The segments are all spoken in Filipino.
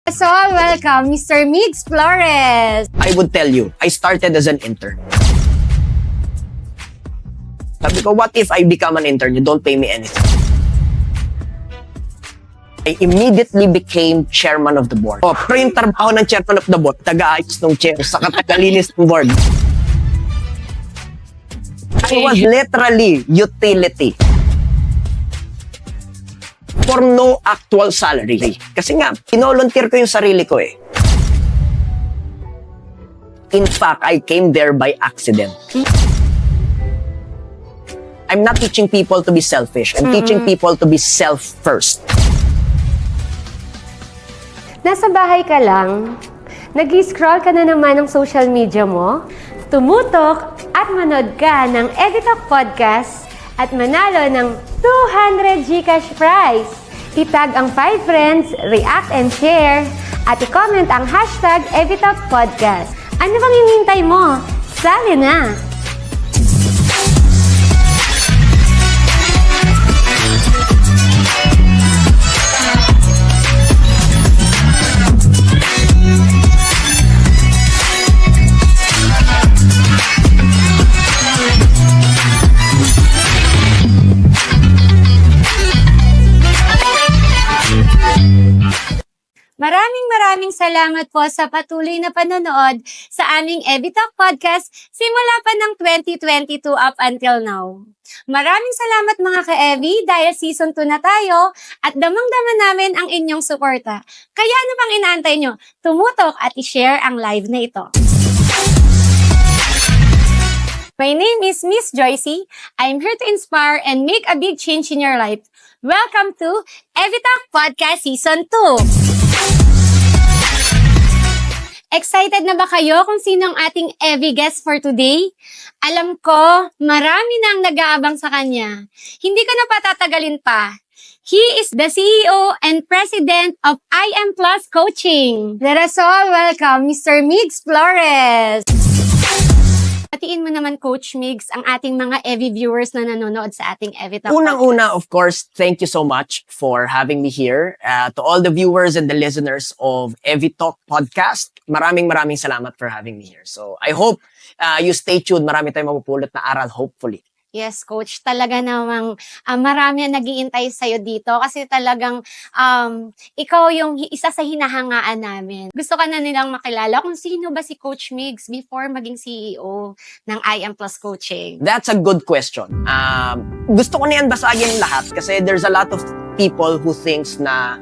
So, welcome, Mr. Migs Flores. I would tell you, I started as an intern. Sabi ko, what if I become an intern? You don't pay me anything. I immediately became chairman of the board. Pero yung trabaho ng chairman of the board, taga-ayos ng chair, saka taga-linis ng board. I was literally utility. For no actual salary. Kasi nga, pinolunteer ko yung sarili ko eh. In fact, I came there by accident. I'm not teaching people to be selfish. I'm teaching people to be self-first. Nasa bahay ka lang, nag-scroll ka na naman ng social media mo, tumutok at manood ka ng Evitalk Podcast at manalo ng 200 GCash prize. Itag ang 5 friends, react and share, at i-comment ang hashtag Evitalk Podcast. Ano bang hinihintay mo? Sali na! Maraming salamat po sa patuloy na panonood sa aming Evitalk Podcast simula pa ng 2022 up until now. Maraming salamat mga ka-Evi dahil season 2 na tayo at damang-dama namin ang inyong suporta. Kaya ano pang inaantay nyo? Tumutok at i-share ang live na ito. My name is Miss Joycey. I'm here to inspire and make a big change in your life. Welcome to Evitalk Podcast Season 2! Excited na ba kayo kung sino ang ating Evi guest for today? Alam ko, marami na ang nag-aabang sa kanya. Hindi ko na patatagalin pa. He is the CEO and President of I Am Plus Coaching. Let us all welcome Mr. Migs Flores. Patiin mo naman, Coach Migs, ang ating mga Evi viewers na nanonood sa ating Evitalk. Unang-una, of course, thank you so much for having me here. To all the viewers and the listeners of Evitalk Podcast, maraming salamat for having me here. So, I hope you stay tuned. Marami tayong mapupulot na aral, hopefully. Yes, Coach. Talaga namang marami ang nag-iintay sa'yo dito kasi talagang ikaw yung isa sa hinahangaan namin. Gusto ka na nilang makilala kung sino ba si Coach Migs before maging CEO ng I Am Plus Coaching. That's a good question. Gusto ko na yan basagin lahat kasi there's a lot of people who thinks na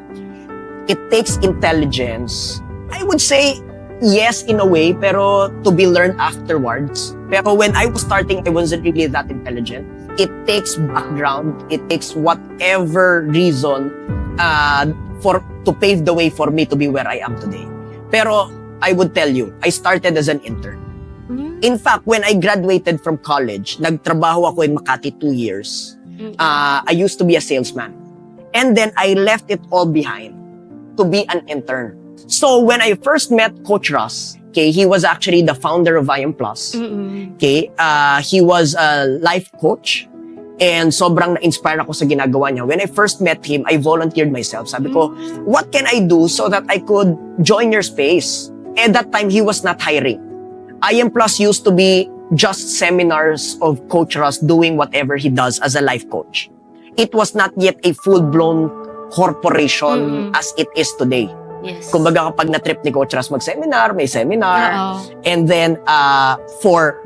it takes intelligence. I would say yes, in a way, pero to be learned afterwards. Pero when I was starting, I wasn't really that intelligent. It takes background. It takes whatever reason to pave the way for me to be where I am today. Pero I would tell you, I started as an intern. In fact, when I graduated from college, nagtrabaho ako in Makati 2 years. I used to be a salesman. And then I left it all behind to be an intern. So when I first met Coach Ross, okay, he was actually the founder of I Am Plus. Okay, he was a life coach and sobrang na-inspire ako sa ginagawa niya. When I first met him, I volunteered myself. Sabi ko, what can I do so that I could join your space? At that time, he was not hiring. I Am Plus used to be just seminars of Coach Ross doing whatever he does as a life coach. It was not yet a full-blown corporation as it is today. Yes. Kumbaga kapag na-trip ni Coach Ross mag-seminar, may seminar. And then for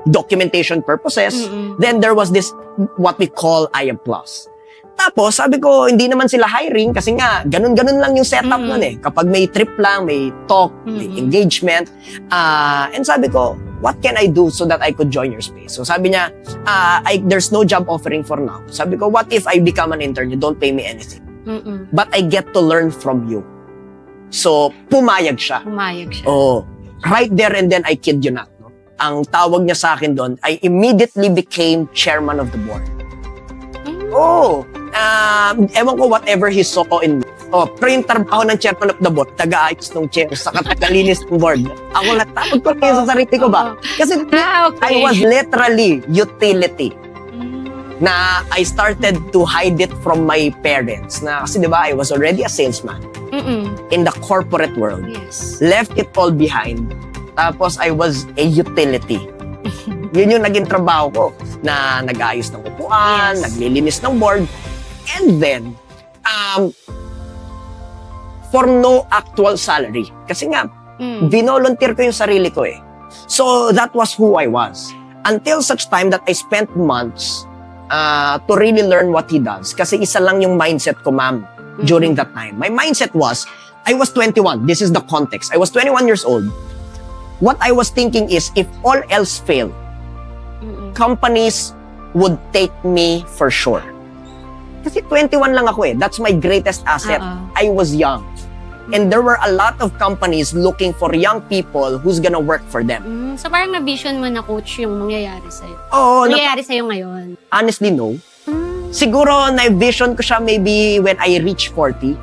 documentation purposes, then there was this what we call I Am Plus. Tapos sabi ko, hindi naman sila hiring kasi nga ganun-ganun lang yung setup nun eh. Kapag may trip lang, may talk, may engagement. And sabi ko, what can I do so that I could join your space? So sabi niya, there's no job offering for now. Sabi ko, what if I become an intern? You don't pay me anything. But I get to learn from you. So, pumayag siya. Oh, right there and then, I kid you not. No? Ang tawag niya sa akin doon, I immediately became chairman of the board. Ewan ko whatever he saw in me. Pero yung trabaho ng chairman of the board, taga-ayos ng chair, saka taga-linis ng board. Ako natapos ko rin sa sarili ko ba? Kasi I was literally utility. Na I started to hide it from my parents. Na kasi 'di ba, I was already a salesman. in the corporate world. Yes. Left it all behind. Tapos I was a utility. Yun yung naging trabaho ko, na nag-ayos ng upuan, Yes. naglilinis ng board, and then, for no actual salary. Kasi nga, volunteer ko yung sarili ko eh. So, that was who I was. Until such time that I spent months to really learn what he does. Kasi isa lang yung mindset ko, ma'am, during that time. My mindset was, I was 21. This is the context. I was 21 years old. What I was thinking is, if all else fail, companies would take me for sure. Kasi 21 lang ako eh. That's my greatest asset. I was young. And there were a lot of companies looking for young people who's gonna work for them. So parang na-vision mo na, coach, yung mangyayari sa'yo. Oh, Nangyayari sa'yo ngayon? honestly, no. Siguro, na-vision ko siya maybe when I reach 40.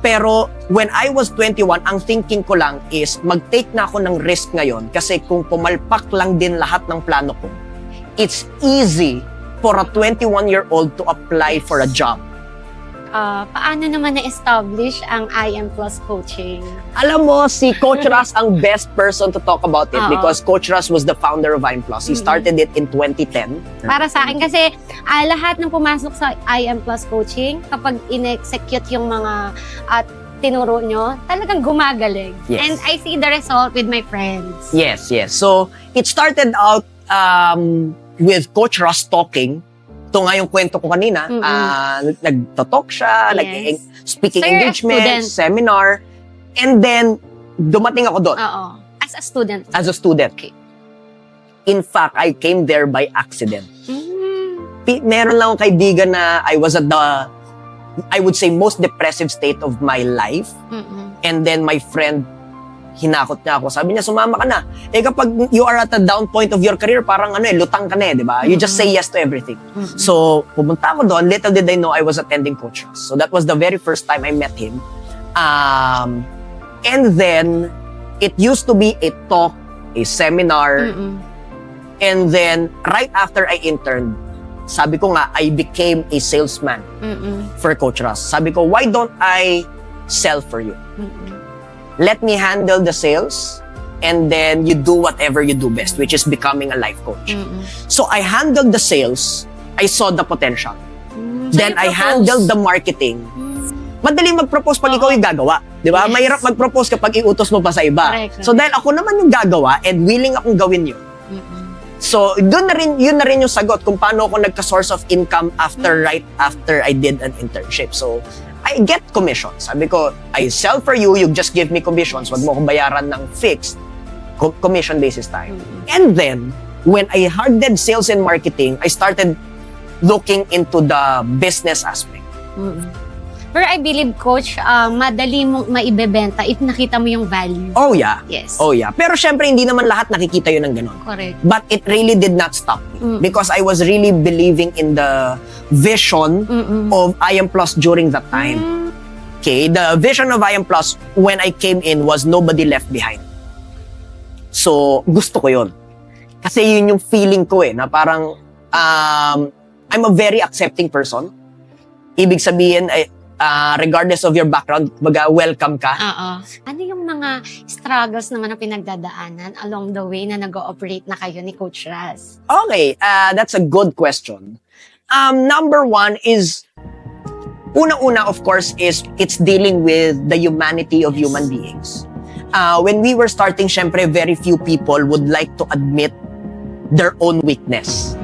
Pero when I was 21, ang thinking ko lang is mag-take na ako ng risk ngayon kasi kung pumalpak lang din lahat ng plano ko, it's easy for a 21-year-old to apply for a job. Paano naman na-establish ang IM Plus coaching? Alam mo, si Coach Ras ang best person to talk about it Oo. because Coach Ras was the founder of IM Plus. He started it in 2010. Para sa akin kasi lahat ng pumasok sa IM Plus coaching, kapag in-execute yung mga tinuro nyo, talagang gumagaling. Yes. And I see the result with my friends. Yes, yes. So, it started out with Coach Ras talking. Ito nga yung kwento ko kanina. Nagtotalk siya, Yes. speaking So, you're a engagement, student. seminar, and then dumating ako doon Oo. As a student. as a student. Okay. In fact, I came there by accident. Meron lang akong kaibigan na I was at the, I would say, most depressive state of my life. And then my friend, hinakot niya ako. Sabi niya, sumama ka na. Eh kapag you are at a down point of your career, parang lutang ka na eh, di ba? You just say yes to everything. So, pumunta ako doon. Little did I know I was attending Coach Ras. So that was the very first time I met him. And then, it used to be a talk, a seminar, and then right after I interned, sabi ko nga, I became a salesman for Coach Ras. Sabi ko, why don't I sell for you? Let me handle the sales, and then you do whatever you do best, which is becoming a life coach. So I handled the sales, I saw the potential. Then I handled the marketing. Madali mag-propose pag ikaw yung gagawa. Di ba? Yes. Mahirap mag-propose kapag iutos mo pa sa iba. Correct. So dahil ako naman yung gagawa and willing akong gawin yun. So yun na rin yung sagot kung paano ako nagka-source of income right after I did an internship. So I get commissions. Sabi ko, I sell for you, you just give me commissions. Wag mo akong bayaran ng fixed commission basis tayo. And then, when I hardened sales and marketing, I started looking into the business aspect. Pero I believe, coach, madali mong maibebenta if nakita mo yung value. Oh yeah. Yes. Oh yeah. Pero syempre, hindi naman lahat nakikita yun ng ganun. Correct. But it really did not stop me. Because I was really believing in the vision of IM Plus during that time. Okay, the vision of IM Plus when I came in was nobody left behind. So, gusto ko yun. Kasi yun yung feeling ko na parang I'm a very accepting person. Ibig sabihin, regardless of your background, welcome ka. Oo. Ano yung mga struggles naman na pinagdadaanan along the way na nag-ooperate na kayo ni Coach Ras? Okay, that's a good question. Number one is, una-una, of course, is it's dealing with the humanity of human beings. When we were starting, syempre, very few people would like to admit their own weakness.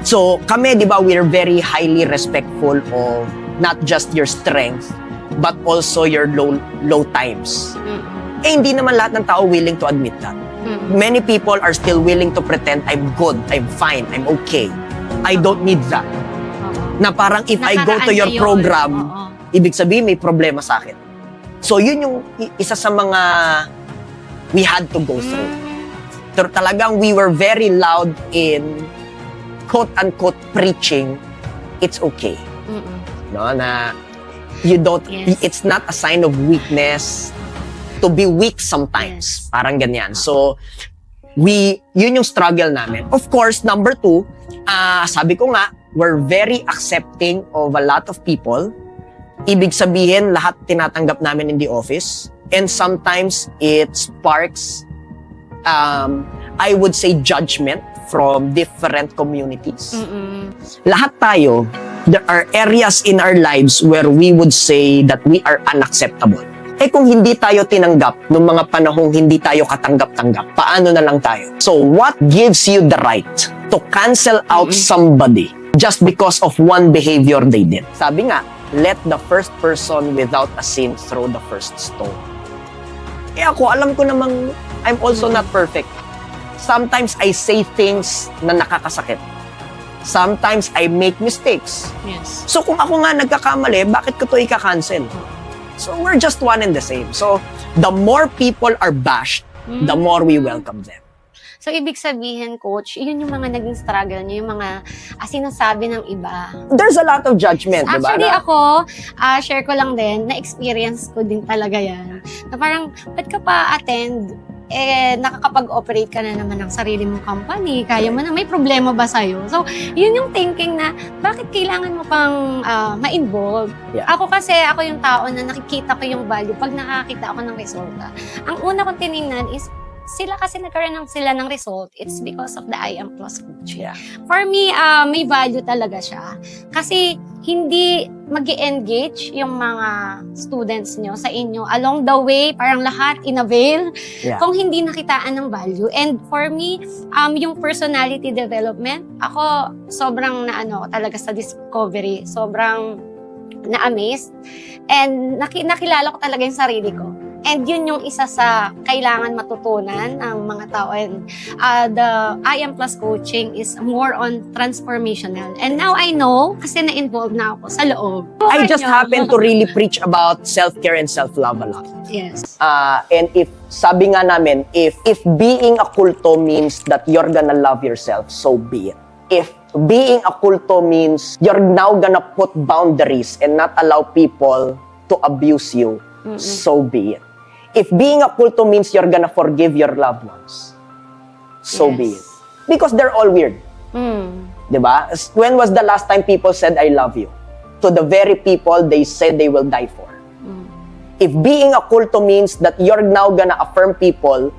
So, kami, di ba, we're very highly respectful of not just your strength, but also your low times. Eh, hindi naman lahat ng tao willing to admit that. Many people are still willing to pretend, I'm good, I'm fine, I'm okay. I don't need that. Na parang if I go to your program, ibig sabihin may problema sa akin. So yun yung isa sa mga we had to go through. Pero talagang we were very loud in quote-unquote preaching, it's okay. No, na you don't, it's not a sign of weakness to be weak sometimes. Parang ganyan. So, yun yung struggle namin. Of course, number two, sabi ko nga, we're very accepting of a lot of people. Ibig sabihin, lahat tinatanggap namin in the office. And sometimes, it sparks, I would say, judgment from different communities. Lahat tayo, there are areas in our lives where we would say that we are unacceptable. Eh kung hindi tayo tinanggap nung mga panahong hindi tayo katanggap-tanggap, paano na lang tayo? So what gives you the right to cancel out somebody just because of one behavior they did? Sabi nga, let the first person without a sin throw the first stone. Eh ako, alam ko namang I'm also not perfect. Sometimes I say things na nakakasakit. Sometimes I make mistakes. Yes. So kung ako nga nagkakamali, bakit ko to ika-cancel? So we're just one and the same. So the more people are bashed, the more we welcome them. So, ibig sabihin, Coach, yun yung mga naging struggle niyo, yung mga sinasabi ng iba. There's a lot of judgment, di ba? Actually, ako, share ko lang din, na-experience ko din talaga yan. Na parang, ba't ka pa attend? Eh, nakakapag-operate ka na naman ng sarili mong company. Kaya mo na, may problema ba sa'yo? So, yun yung thinking na, bakit kailangan mo pang ma-involve? Yeah. Ako kasi, ako yung tao na nakikita ko yung value pag nakakita ako ng resulta. Ang una kong tinignan is, sila kasi nagkaroon sila ng result, it's because of the I Am Plus coaching. Yeah. For me, may value talaga siya. Kasi hindi mag-engage yung mga students nyo sa inyo. Along the way, parang lahat in-avail kung hindi nakitaan ng value. And for me, yung personality development, ako sobrang naano talaga sa discovery. Sobrang na-amazed. And nakilala ko talaga yung sarili ko. And yun yung isa sa kailangan matutunan ng mga tao. And the I Am Plus coaching is more on transformational. And now I know, kasi na-involved na ako sa loob. I just happen to really preach about self-care and self-love a lot. Yes. And if, sabi nga namin, if being a kulto means that you're gonna love yourself, so be it. If being a kulto means you're now gonna put boundaries and not allow people to abuse you, so be it. If being a kulto means you're gonna forgive your loved ones, so be it. Because they're all weird. Diba? When was the last time people said, I love you? To the very people they said they will die for. If being a kulto means that you're now gonna affirm people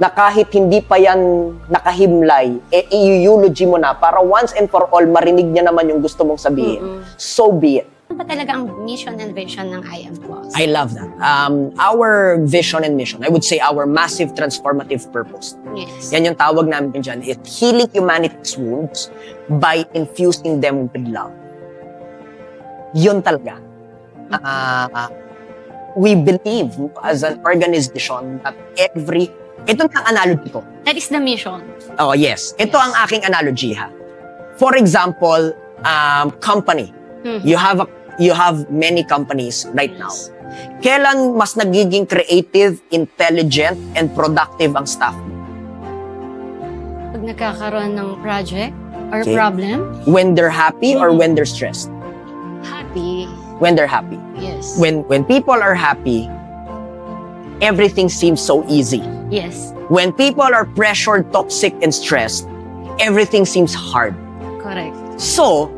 na kahit hindi pa yan nakahimlay, i-eulogy mo na para once and for all, marinig niya naman yung gusto mong sabihin. So be it. Ano ba talaga ang mission and vision ng I Am Plus? I love that. Our vision and mission, I would say our massive transformative purpose. Yes. Yan yung tawag namin dyan. It's healing humanity's wounds by infusing them with love. Yun talaga. We believe as an organization that ito ang analogy ko. That is the mission. Oh, yes. Ito ang aking analogy, ha. For example, company. You have many companies right now. Kailan mas nagiging creative, intelligent, and productive ang staff mo? Pag nagkakaroon ng project or problem, When they're happy or when they're stressed? happy. When they're happy. Yes. When people are happy, everything seems so easy. Yes. When people are pressured, toxic, and stressed, everything seems hard. Correct. So,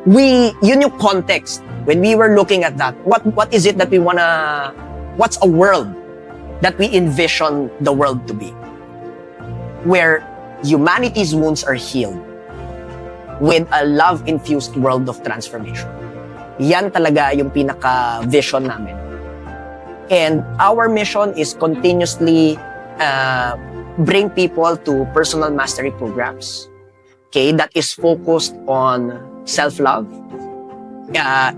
yun yung context. When we were looking at that, what is it that we wanna, what's a world that we envision the world to be? Where humanity's wounds are healed with a love-infused world of transformation. Yan talaga yung pinaka-vision namin. And our mission is continuously bring people to personal mastery programs, okay, that is focused on self-love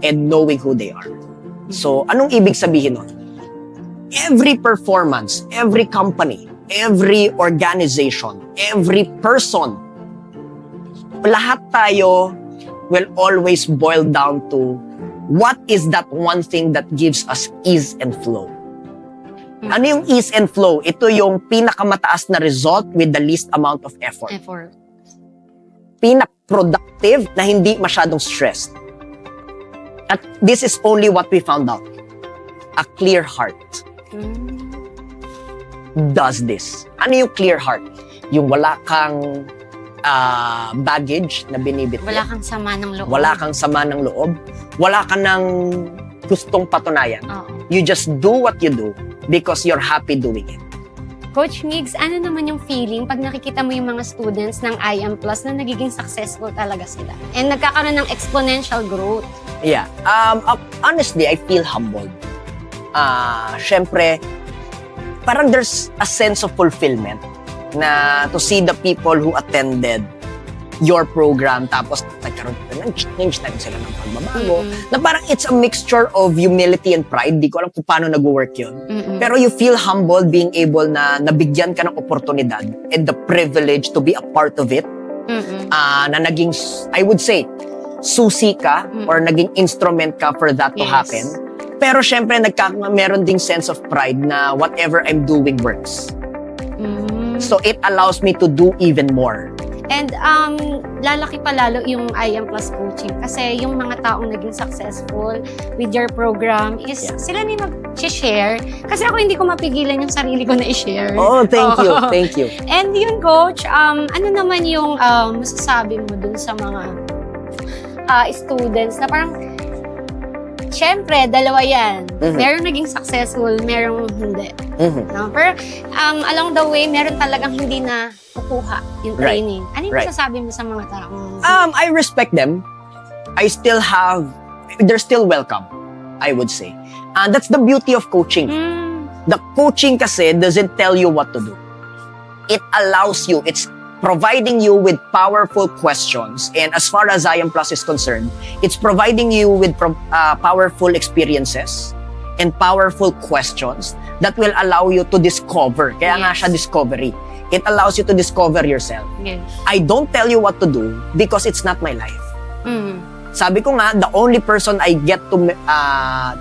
and knowing who they are. So, anong ibig sabihin nun? Every performance, every company, every organization, every person, lahat tayo will always boil down to what is that one thing that gives us ease and flow. Ano yung ease and flow? Ito yung pinakamataas na result with the least amount of effort. Pinaka-productive na hindi masyadong stressed. At this is only what we found out. A clear heart does this. Ano yung clear heart? Yung wala kang baggage na binibit. Wala kang sama ng loob. Wala kang sama ng loob. Wala ka ng gustong patunayan. Oo. You just do what you do because you're happy doing it. Coach Migs, ano naman yung feeling pag nakikita mo yung mga students ng IM Plus na nagiging successful talaga sila? And nagkakaroon ng exponential growth. Yeah. Honestly, I feel humbled. Syempre, parang there's a sense of fulfillment na to see the people who attended your program tapos nagkaroon ng change time sila ng pagbabago. Na parang it's a mixture of humility and pride. Di ko alam kung paano nag-work yun. Pero you feel humbled being able na nabigyan ka ng oportunidad and the privilege to be a part of it. Na naging, I would say, susi ka or naging instrument ka for that to Yes. happen. Pero syempre, meron ding sense of pride na whatever I'm doing works. So it allows me to do even more. And lalaki pa lalo yung IM Plus coaching kasi yung mga taong naging successful with your program is sila na yung mag-share. Kasi ako hindi ko mapigilan yung sarili ko na i-share. Oh, thank you. And yun, Coach, ano naman yung masasabi mo dun sa mga students na parang syempre, dalawa yan. Merong naging successful, merong hindi. No? Pero along the way, meron talagang hindi na kukuha yung Right. training. Ano yung Right. masasabi mo sa mga taong... I respect them. They're still welcome, I would say. That's the beauty of coaching. The coaching kasi doesn't tell you what to do. It allows you, it's providing you with powerful questions. And as far as IM Plus is concerned, it's providing you with powerful experiences and powerful questions that will allow you to discover. Kaya nga Yes. siya discovery. It allows you to discover yourself. Yes. I don't tell you what to do because it's not my life. Mm. Sabi ko nga, the only person I get to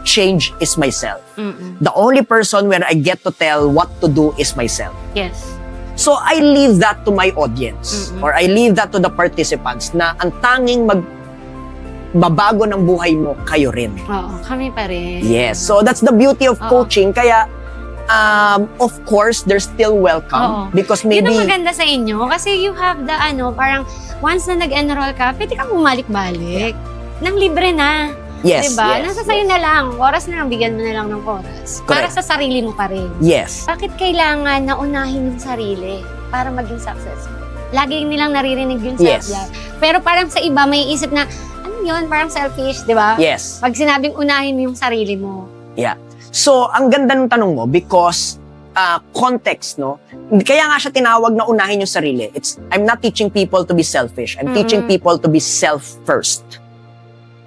change is myself. Mm-mm. The only person where I get to tell what to do is myself. Yes. So I leave that to my audience Mm-mm. or I leave that to the participants na ang tanging magbabago ng buhay mo, kayo rin. Oo, kami pa rin. Yes. So that's the beauty of Oo. coaching. Kaya, of course, they're still welcome Oo. because Yun maybe... ang maganda sa inyo kasi you have the parang once na nag-enroll ka, pwede kang bumalik-balik. Nang libre na. Yes, Diba? yes, Nasa sayo na lang. Oras na lang, bigyan mo na lang ng oras. Para Correct. sa sarili mo pa rin. Yes. Bakit kailangan na unahin yung sarili para maging successful? Lagi nilang naririnig yung Yes. self-love. Pero parang sa iba, may isip na, ano yun? Parang selfish, di ba? Yes. Pag sinabing unahin mo yung sarili mo. Yeah. So, ang ganda ng tanong mo because context, no? Kaya nga siya tinawag na unahin yung sarili. I'm not teaching people to be selfish. I'm teaching people to be self-first.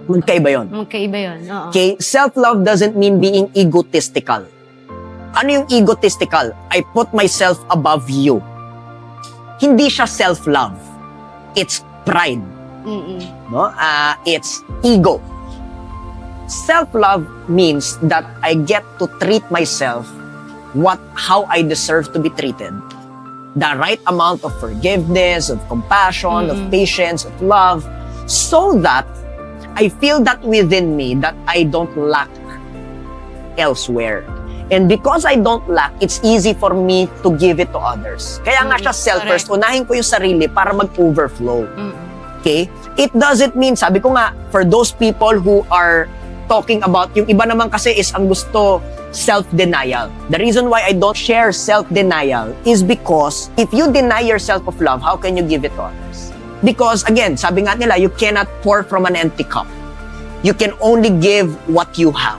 Magkaiba yun. Magkaiba yun. Oo. Okay? Self-love doesn't mean being egotistical. Ano yung egotistical? I put myself above you. Hindi siya self-love. It's pride. Mm-mm. No? It's ego. Self-love means that I get to treat myself how I deserve to be treated. The right amount of forgiveness, of compassion, of patience, of love, so that I feel that within me that I don't lack elsewhere. And because I don't lack, it's easy for me to give it to others. Kaya nga siya self-first. Unahin ko yung sarili para mag-overflow. Okay? It doesn't mean, sabi ko nga, for those people who are talking about, yung iba naman kasi is ang gusto self-denial. The reason why I don't share self-denial is because if you deny yourself of love, how can you give it to others? Because again, sabi nga nila, you cannot pour from an empty cup. You can only give what you have.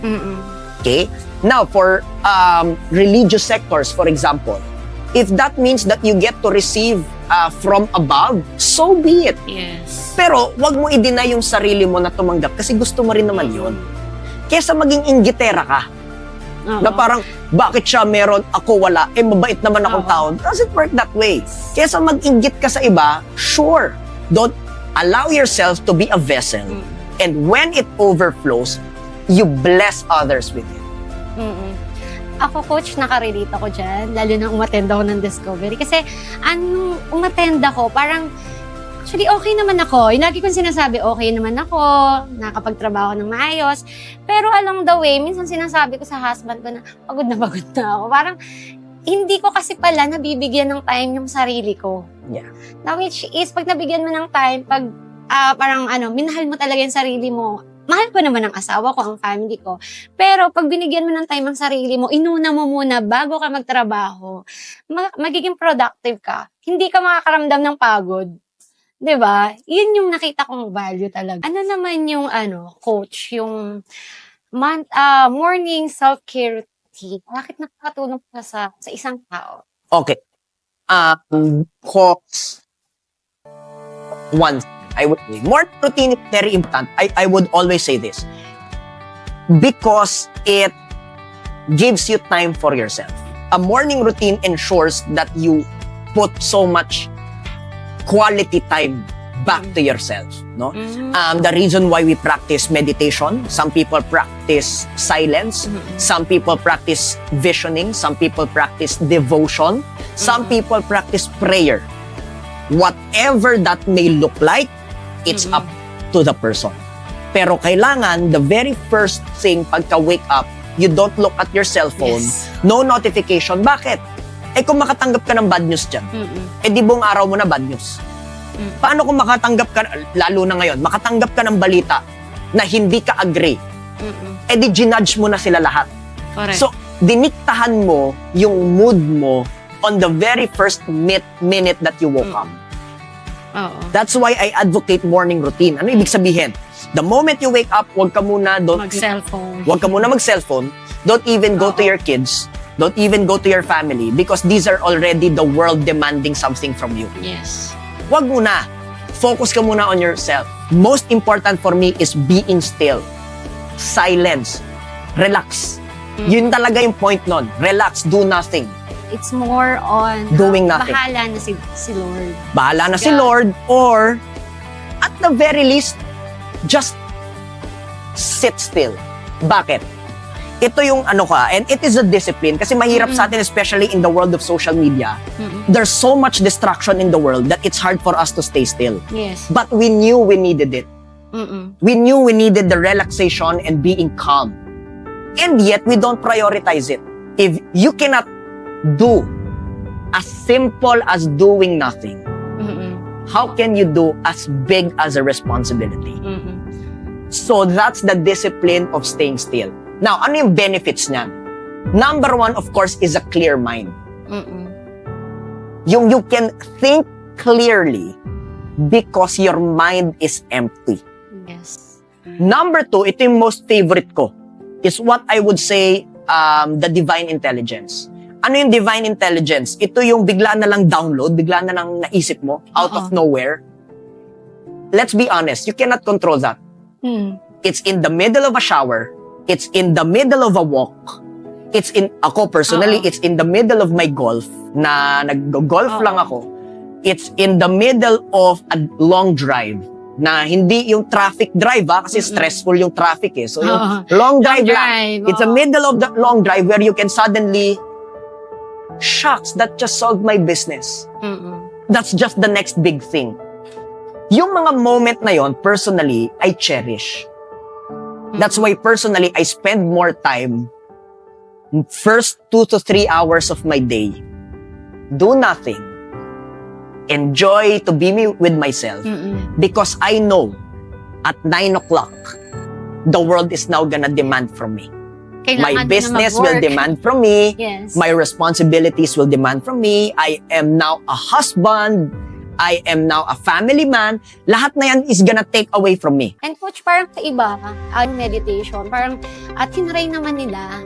Mm-mm. Okay? Now, for religious sectors, for example, if that means that you get to receive from above, so be it. Yes. Pero, wag mo i-deny yung sarili mo na tumanggap kasi gusto mo rin naman yun. Kesa maging inggitera ka. Oo. Na parang, bakit siya meron, ako wala, mabait naman akong Oo. tao. Doesn't work that way. Kesa mag-inggit ka sa iba, sure, don't allow yourself to be a vessel. And when it overflows, you bless others with it. Mm-mm. Ako, Coach, nakarelate ako dyan, lalo na umattend ako ng Discovery. Kasi, umattend ako, parang, actually, okay naman ako. Yung lagi kong sinasabi, okay naman ako, nakapagtrabaho ng maayos. Pero along the way, minsan sinasabi ko sa husband ko na, pagod na ako. Parang, hindi ko kasi pala nabibigyan ng time yung sarili ko. Yeah. Now, which is, pag nabigyan mo ng time, pag parang minahal mo talaga yung sarili mo, mahal ko naman ang asawa ko, ang family ko. Pero pag binigyan mo ng time ang sarili mo, inuna mo muna bago ka magtrabaho, magiging productive ka. Hindi ka makakaramdam ng pagod. 'Di ba? Yun yung nakita kong value talaga. Ano naman yung coach, yung morning self-care routine? Bakit nakakatulong pa sa isang tao? Okay. Coach, one, I would say, morning routine is very important. I would always say this. Because it gives you time for yourself. A morning routine ensures that you put so much quality time back to yourself, no? The reason why we practice meditation, some people practice silence, some people practice visioning, some people practice devotion, some people practice prayer. Whatever that may look like, it's up to the person. Pero kailangan, the very first thing pagka wake up, you don't look at your cell phone, Yes. no notification. Bakit? Kung makatanggap ka ng bad news dyan, di buong araw mo na bad news. Paano kung makatanggap ka, lalo na ngayon, makatanggap ka ng balita na hindi ka agree, di ginudge mo na sila lahat. Correct. So, diniktahan mo yung mood mo on the very first minute that you woke up. Oo. That's why I advocate morning routine. Ano ibig sabihin? The moment you wake up, huwag ka muna Mag-cellphone. mag-cellphone. Don't even go to your kids. Don't even go to your family because these are already the world demanding something from you. Yes. Wag muna. Focus ka muna on yourself. Most important for me is being still. Silence. Relax. Yun talaga yung point nun. Relax. Do nothing. It's more on Doing nothing. Bahala na si Lord. Bahala na si God. Lord, or at the very least, just sit still. Bakit? Ito yung and it is a discipline kasi mahirap sa atin, especially in the world of social media. There's so much distraction in the world that it's hard for us to stay still. Yes. But we knew we needed it. We knew we needed the relaxation and being calm. And yet, we don't prioritize it. If you cannot do as simple as doing nothing, how can you do as big as a responsibility? So that's the discipline of staying still. Now, ano yung benefits niyan? Number one, of course, is a clear mind. Yung you can think clearly because your mind is empty. Yes. Number two, ito yung most favorite ko, is what I would say, the divine intelligence. Ano yung divine intelligence? Ito yung bigla na lang download, bigla na lang naisip mo, out of nowhere. Let's be honest, you cannot control that. It's in the middle of a shower. It's in the middle of a walk. Ako personally, it's in the middle of my golf, na nag-golf lang ako. It's in the middle of a long drive, na hindi yung traffic drive kasi stressful yung traffic So yung long drive lang. It's a middle of the long drive where you can suddenly, shucks, that just solved my business. That's just the next big thing. Yung mga moment na yon, personally, I cherish. That's why personally, I spend more time, first 2 to 3 hours of my day, do nothing, enjoy to be with myself, because I know at 9 o'clock, the world is now gonna demand from me. My business will demand from me. Yes. My responsibilities will demand from me. I am now a husband. I am now a family man. Lahat na yan is gonna take away from me. And coach, parang sa iba, ang meditation, parang tinry naman nila.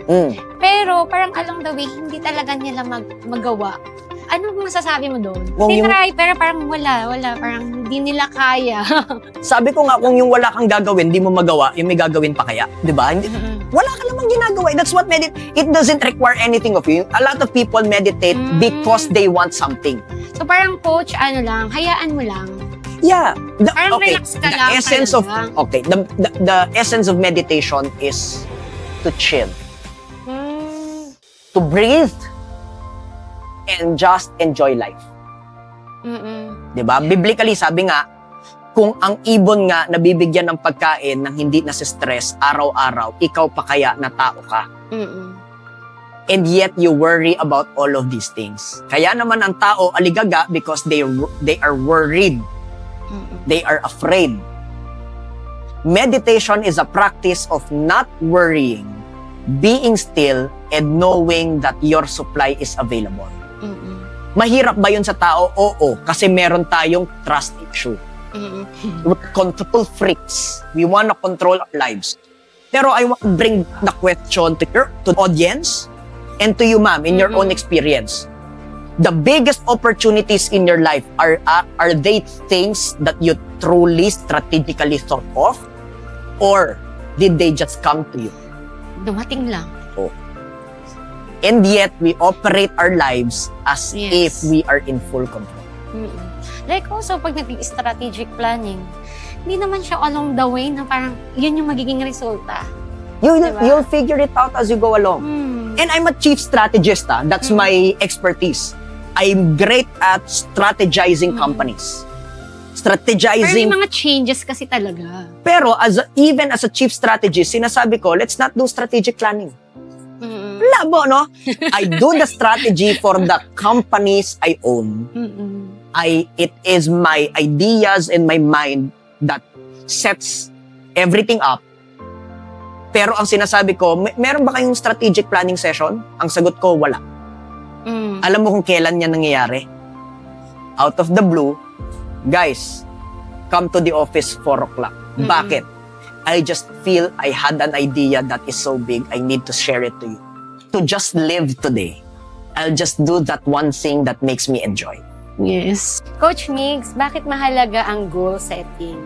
Pero parang along the way, hindi talaga nila magawa. Ano masasabi mo doon? Tinry, pero parang wala, parang hindi nila kaya. Sabi ko nga, kung yung wala kang gagawin, di mo magawa, yung may gagawin pa kaya. Di ba? Wala ka namang ginagawa. That's what it doesn't require anything of you. A lot of people meditate because they want something. So parang coach, hayaan mo lang. Yeah. Parang relax ka lang. The essence of meditation is to chill. To breathe and just enjoy life. Diba? Biblically, sabi nga, kung ang ibon nga nabibigyan ng pagkain nang hindi na stress araw-araw, ikaw pa kaya na tao ka? And yet you worry about all of these things. Kaya naman ang tao aligaga because they are worried. They are afraid. Meditation is a practice of not worrying, being still, and knowing that your supply is available. Mahirap ba yun sa tao? Oo, kasi meron tayong trust issue. We're control freaks. We wanna control our lives. Pero I want to bring the question to the audience and to you, ma'am, in your own experience. The biggest opportunities in your life, are they things that you truly strategically thought of? Or did they just come to you? Dumating lang. Oh. And yet, we operate our lives as Yes. if we are in full control. Like also, pag nag-strategic planning, hindi naman siya along the way na parang yun yung magiging resulta. Diba? You'll figure it out as you go along. And I'm a chief strategist. That's my expertise. I'm great at strategizing companies. Pero may Strategizing. mga changes kasi talaga. Pero even as a chief strategist, sinasabi ko, let's not do strategic planning. Labo, no? I do the strategy for the companies I own. It is my ideas and my mind that sets everything up. Pero ang sinasabi ko, meron ba kayong strategic planning session? Ang sagot ko, wala. Alam mo kung kailan yan nangyayari? Out of the blue, guys, come to the office 4 o'clock. Bakit? I just feel I had an idea that is so big, I need to share it to you. To just live today, I'll just do that one thing that makes me enjoy. Yes. Coach Migs, bakit mahalaga ang goal setting?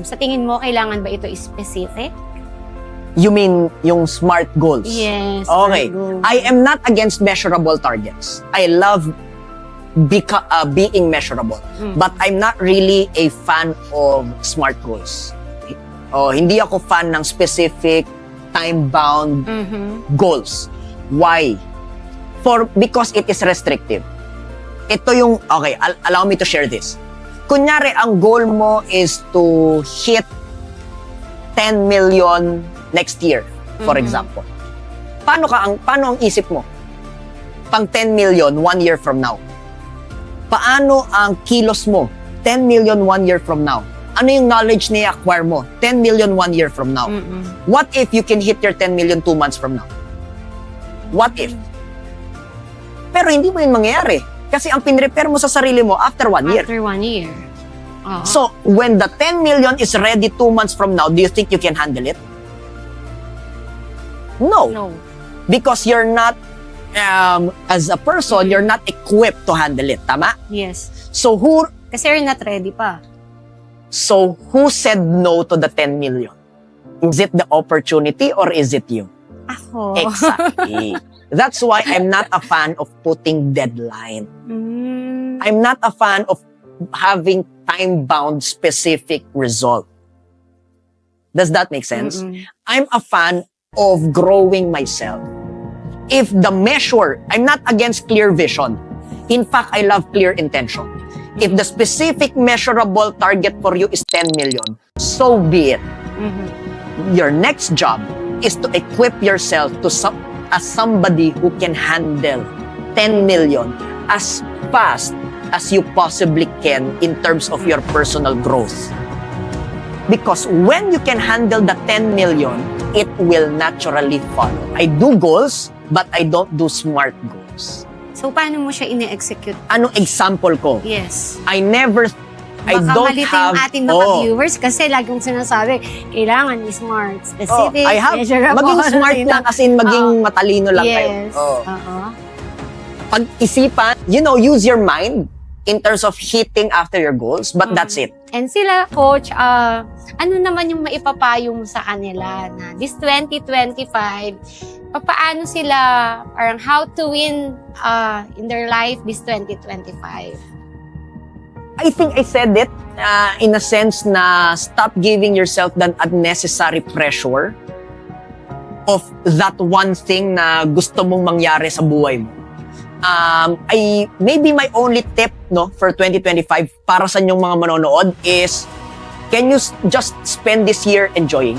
Sa tingin mo, kailangan ba ito specific? You mean yung SMART goals? Yes. Okay. goals. I am not against measurable targets. I love being measurable. But I'm not really a fan of SMART goals. Hindi ako fan ng specific time-bound goals. Why? Because it is restrictive. Ito yung, okay, allow me to share this. Kunyari, ang goal mo is to hit 10 million next year, for example. Paano ang isip mo? Pang 10 million 1 year from now. Paano ang kilos mo? 10 million 1 year from now. Ano yung knowledge na i-acquire mo? 10 million 1 year from now. What if you can hit your 10 million 2 months from now? What if? Pero hindi mo yun mangyayari. Kasi ang pinrepair mo sa sarili mo after 1 year. After 1 year. Oo. So, when the 10 million is ready 2 months from now, do you think you can handle it? No. No. Because you're not, as a person, you're not equipped to handle it. Tama? Yes. So, who Kasi you're not ready pa. said no to the 10 million? Is it the opportunity or is it you? Ako. Exactly. That's why I'm not a fan of putting deadline. I'm not a fan of having time-bound specific result. Does that make sense? I'm a fan of growing myself. If the measure, I'm not against clear vision. In fact, I love clear intention. If the specific measurable target for you is 10 million, so be it. Your next job is to equip yourself as somebody who can handle 10 million as fast as you possibly can in terms of your personal growth. Because when you can handle the 10 million, it will naturally follow. I do goals, but I don't do SMART goals. So, paano mo siya ine-execute? Anong example ko? Yes. I Baka don't malito have... yung ating mga viewers kasi laging sinasabi, kailangan smart, specific, measurable. Maging smart lang as in maging matalino lang kayo. Yes. Pag-isipan, use your mind in terms of hitting after your goals, but that's it. And sila, Coach, ano naman yung maipapayo mo sa kanila na this 2025, paano sila, parang how to win in their life this 2025? I think I said it in a sense na stop giving yourself that unnecessary pressure of that one thing na gusto mong mangyari sa buhay mo. Maybe my only tip for 2025 para sa inyong mga manonood is, can you just spend this year enjoying?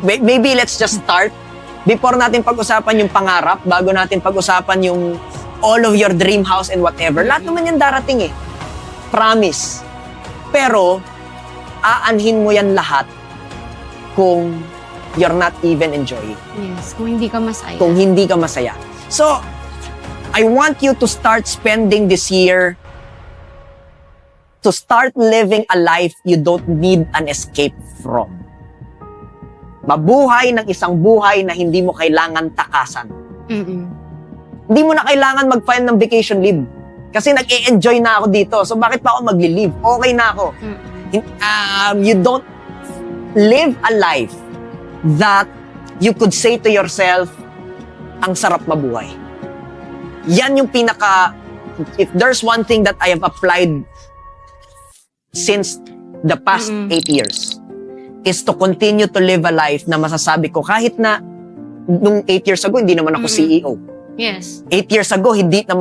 Maybe let's just start before natin pag-usapan yung pangarap, bago natin pag-usapan yung all of your dream house and whatever, lahat naman yan darating eh. Promise. Pero, aanhin mo yan lahat kung you're not even enjoying. Yes, kung hindi ka masaya. Kung hindi ka masaya. So, I want you to start spending this year to start living a life you don't need an escape from. Mabuhay ng isang buhay na hindi mo kailangan takasan. Mm-mm. Hindi mo na kailangan mag-file ng vacation leave. Kasi nag-e-enjoy na ako dito. So bakit pa ako mag-leave? Okay na ako. You don't live a life that you could say to yourself, ang sarap mabuhay. Yan yung if there's one thing that I have applied since the past 8 years, is to continue to live a life na masasabi ko, kahit na nung 8 years ago, hindi naman ako CEO. Yes. 8 years ago, hindi ko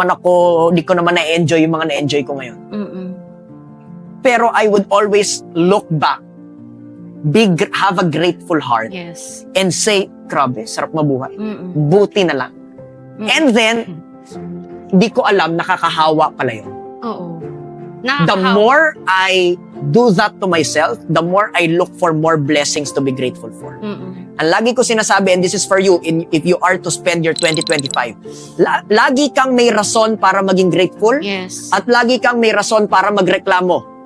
naman na-enjoy yung mga na-enjoy ko ngayon. Pero I would always look back, have a grateful heart, Yes. and say, grabe, sarap mabuhay. Buti na lang. And then, hindi ko alam, nakakahawa pala yun. Oo. The more I do that to myself, the more I look for more blessings to be grateful for. Ang lagi ko sinasabi, and this is for you, if you are to spend your 2025, lagi kang may rason para maging grateful, Yes. at lagi kang may rason para magreklamo.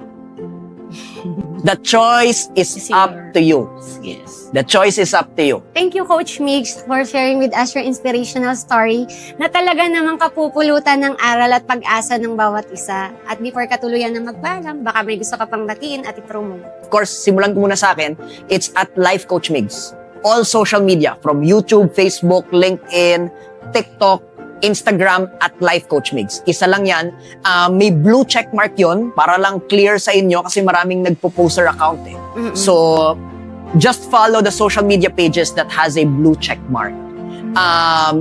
The choice is Is up yours. to you. Yes. The choice is up to you. Thank you, Coach Migs, for sharing with us your inspirational story na talaga namang kapupulutan ng aral at pag-asa ng bawat isa. At before katuluyan na magpaalam, baka may gusto ka pang batiin at i-promote. Of course, simulan ko muna sa akin, it's at Life Coach Migs. All social media, from YouTube, Facebook, LinkedIn, TikTok, Instagram, at Life Coach Migs. Isa lang yan. May blue check mark yun, para lang clear sa inyo kasi maraming nagpo-poster account eh. So, just follow the social media pages that has a blue check mark.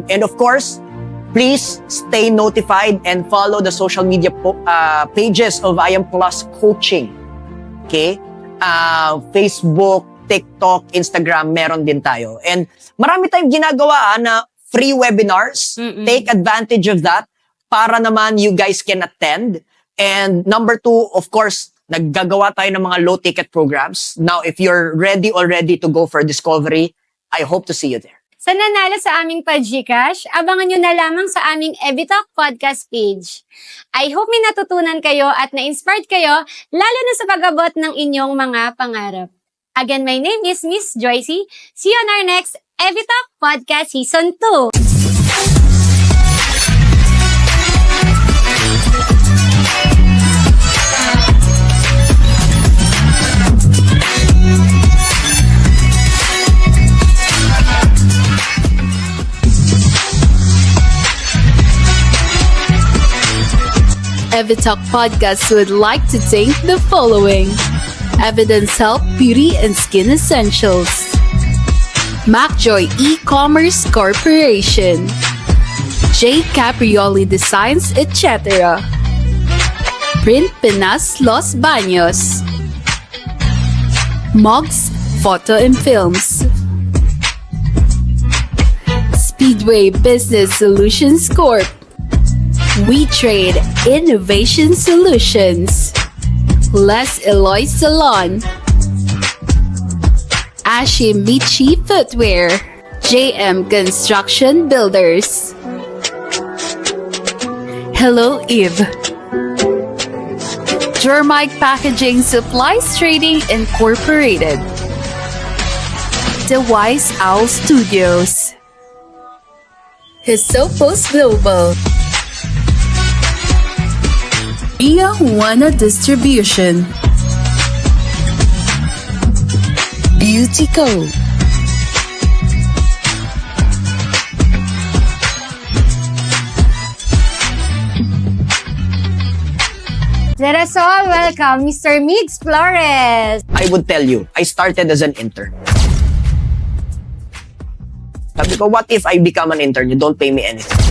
And of course, please stay notified and follow the social media pages of I Am Plus Coaching. Okay? Facebook, TikTok, Instagram, meron din tayo. And marami tayong ginagawa na free webinars. Take advantage of that para naman you guys can attend. And number 2, of course, naggagawa tayo ng mga low-ticket programs. Now, if you're ready already to go for discovery, I hope to see you there. Sa nanalo sa aming pa-Gcash, abangan nyo na lamang sa aming Evitalk podcast page. I hope may natutunan kayo at na-inspired kayo, lalo na sa pag-abot ng inyong mga pangarap. Again, my name is Miss Joycey. See you on our next Evitalk Podcast Season 2. Evitalk Podcast would like to thank the following: Evidence Health Beauty and Skin Essentials, MacJoy E-Commerce Corporation, J. Caprioli Designs, etc., Print Pinas Los Baños, Mugs Photo and Films, Speedway Business Solutions Corp., We Trade Innovation Solutions, Les Eloy Salon, Ashimichi Footwear, JM Construction Builders, Hello Eve, Germike Packaging Supplies Trading Incorporated, The Wise Owl Studios, Hisopos Global, Via Juana Distribution, Beauty Co., Let us all welcome Mr. Migs Flores. I would tell you, I started as an intern. Sabi ko, what if I become an intern? You don't pay me anything.